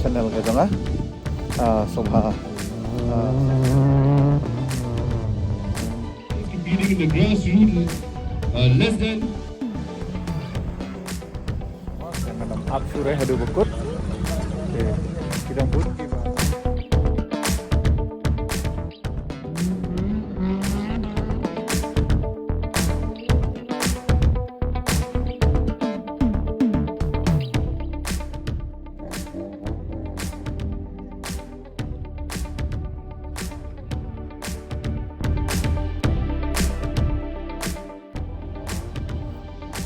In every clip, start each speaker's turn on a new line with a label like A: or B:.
A: channel ka dong subha
B: competing in the grassroots less than
A: आप सुरे हदु बकुत kita pun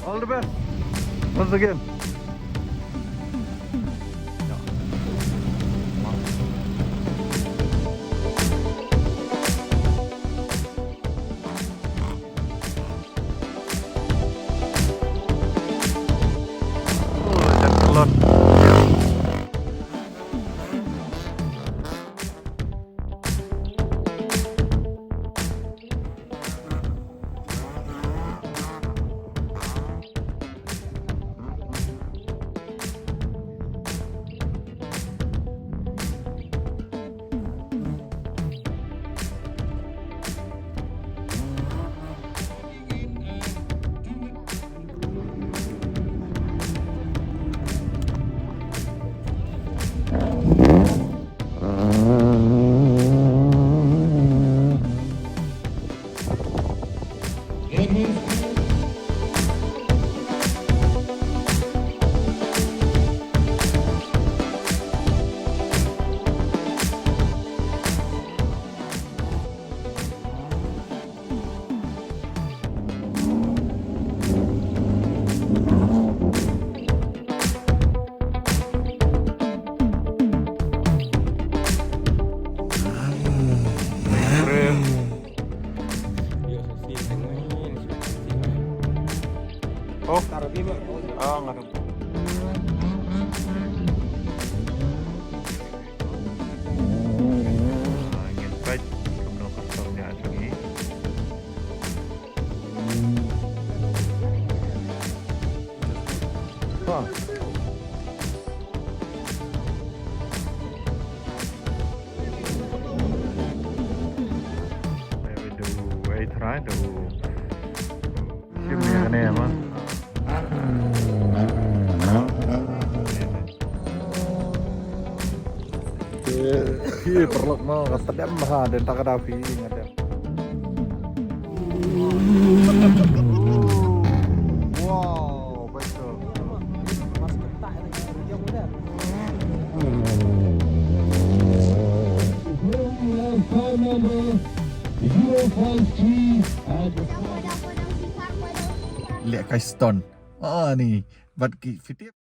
A: all the best once again. Oh, ngaruh. Ingin fight kemudian customnya lagi. Oh. Maybe do wait right do. Shimmy kan ya mah. Iya, Paralok mau ketedam mah dan tak ada api ngadam. Wow, betul. Mas ketak yang muda. Lihat kai stone. Oh ni, buat kita